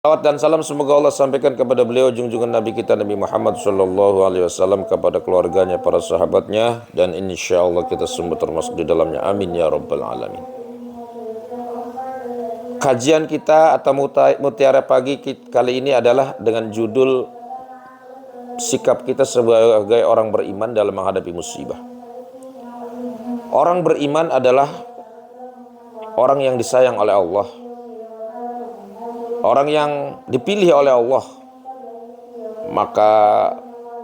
Salawat dan salam semoga Allah sampaikan kepada beliau junjungan Nabi kita Nabi Muhammad Sallallahu Alaihi Wasallam, kepada keluarganya, para sahabatnya, dan insya Allah kita semua termasuk di dalamnya. Amin ya Rabbal Alamin. Kajian kita atau mutiara pagi kali ini adalah dengan judul sikap kita sebagai orang beriman dalam menghadapi musibah. Orang beriman adalah orang yang disayang oleh Allah, orang yang dipilih oleh Allah. Maka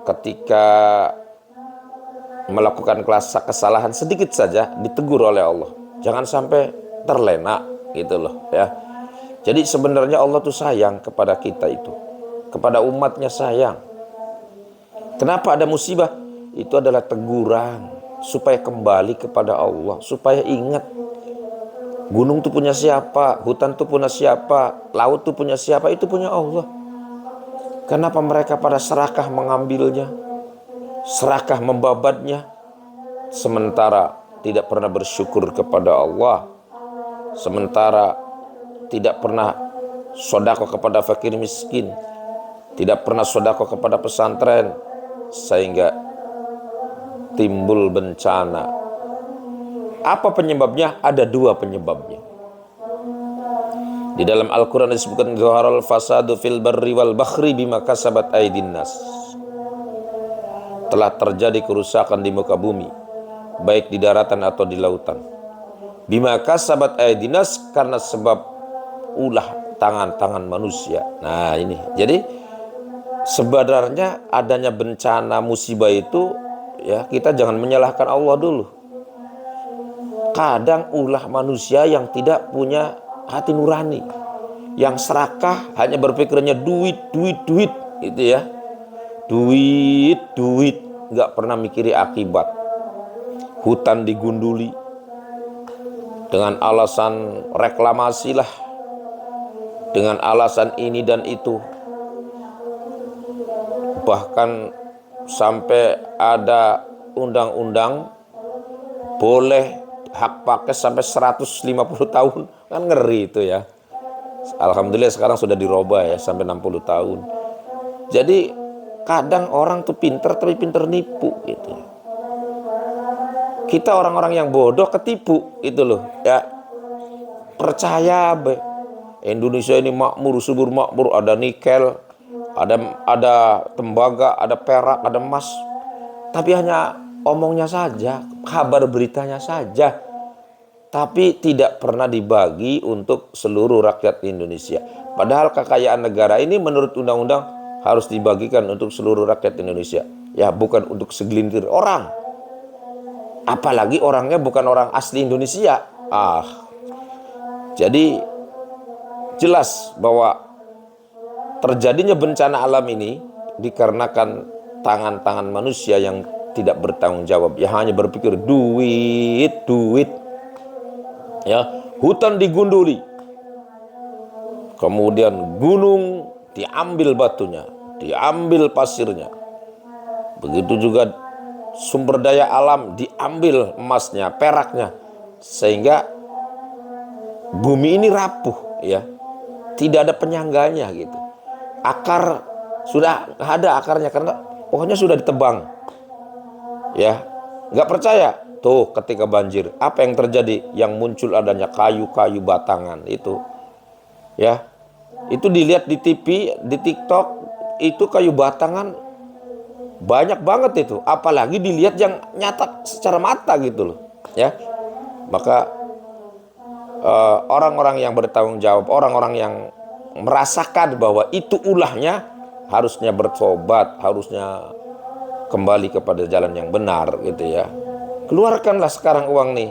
ketika melakukan kesalahan sedikit saja ditegur oleh Allah, jangan sampai terlena gitu loh ya. Jadi sebenarnya Allah tuh sayang kepada kita, itu kepada umatnya sayang. Kenapa ada musibah? Itu adalah teguran supaya kembali kepada Allah, supaya ingat gunung itu punya siapa, hutan itu punya siapa, laut itu punya siapa, itu punya Allah. Kenapa mereka pada serakah mengambilnya, serakah membabatnya, sementara tidak pernah bersyukur kepada Allah, sementara tidak pernah sedekah kepada fakir miskin, tidak pernah sedekah kepada pesantren, sehingga timbul bencana. Apa penyebabnya? Ada dua penyebabnya. Di dalam Al-Quran disebutkan zaharal fasadu fil barri wal bakhri bima kasabat aydin nas. Telah terjadi kerusakan di muka bumi, baik di daratan atau di lautan. Bima kasabat aydin nas, karena sebab ulah tangan-tangan manusia. Nah ini, jadi sebenarnya adanya bencana musibah itu ya, kita jangan menyalahkan Allah dulu. Kadang ulah manusia yang tidak punya hati nurani, yang serakah, hanya berpikirnya duit itu ya, duit, nggak pernah mikiri akibat. Hutan digunduli dengan alasan reklamasi lah, dengan alasan ini dan itu, bahkan sampai ada undang-undang boleh hak pakai sampai 150 tahun. Kan ngeri itu ya. Alhamdulillah sekarang sudah dirubah ya sampai 60 tahun. Jadi kadang orang tuh pinter tapi pinter nipu gitu. Kita orang-orang yang bodoh ketipu itu loh ya. Percaya be, Indonesia ini makmur, subur makmur, ada nikel, ada tembaga, ada perak, ada emas. Tapi hanya omongnya saja, kabar beritanya saja, tapi tidak pernah dibagi untuk seluruh rakyat Indonesia. Padahal kekayaan negara ini menurut undang-undang harus dibagikan untuk seluruh rakyat Indonesia, ya, bukan untuk segelintir orang. Apalagi orangnya bukan orang asli Indonesia. Jadi jelas bahwa terjadinya bencana alam ini dikarenakan tangan-tangan manusia yang tidak bertanggung jawab, ya hanya berpikir duit. Ya, hutan digunduli, kemudian gunung diambil batunya, diambil pasirnya. Begitu juga sumber daya alam diambil emasnya, peraknya, sehingga bumi ini rapuh ya, tidak ada penyangganya gitu. Akar sudah ada akarnya karena pohonnya sudah ditebang. Ya, nggak percaya? Tuh ketika banjir, apa yang terjadi? Yang muncul adanya kayu-kayu batangan itu. Ya, itu dilihat di TV, di TikTok, itu kayu batangan banyak banget itu. Apalagi dilihat yang nyata secara mata gitu loh. Ya, maka orang-orang yang bertanggung jawab, orang-orang yang merasakan bahwa itu ulahnya, harusnya bertobat, harusnya kembali kepada jalan yang benar gitu ya. Keluarkanlah sekarang uang nih,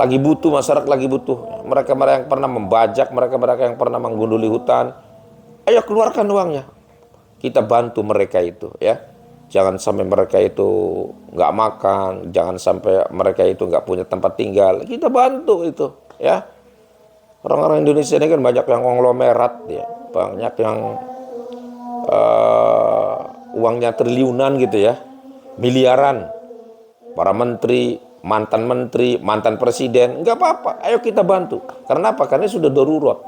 lagi butuh, masyarakat lagi butuh. Mereka yang pernah membajak, mereka yang pernah menggunduli hutan, ayo keluarkan uangnya, kita bantu mereka itu ya. Jangan sampai mereka itu nggak makan, jangan sampai mereka itu nggak punya tempat tinggal, kita bantu itu ya. Orang-orang Indonesia ini kan banyak yang konglomerat ya, banyak yang uangnya triliunan gitu ya, miliaran. Para menteri, mantan presiden, nggak apa-apa, ayo kita bantu. Karena apa? Karena sudah darurat.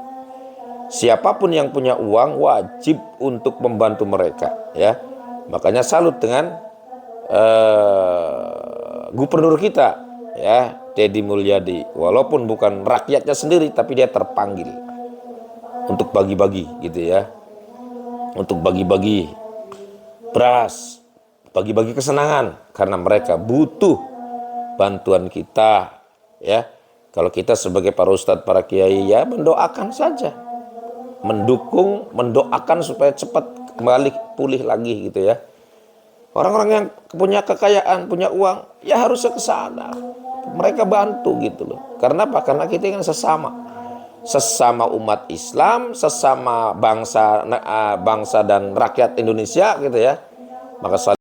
Siapapun yang punya uang wajib untuk membantu mereka, ya. Makanya salut dengan gubernur kita, ya, Deddy Mulyadi. Walaupun bukan rakyatnya sendiri, tapi dia terpanggil untuk bagi-bagi, gitu ya, untuk bagi-bagi beras, bagi-bagi kesenangan, karena mereka butuh bantuan kita, ya. Kalau kita sebagai para ustadz, para kiai, ya mendoakan saja, mendukung, mendoakan supaya cepat kembali pulih lagi, gitu ya. Orang-orang yang punya kekayaan, punya uang, ya harusnya ke sana, mereka bantu, gitu loh. Karena apa? Karena kita kan sesama umat Islam, sesama bangsa dan rakyat Indonesia, gitu ya. Maka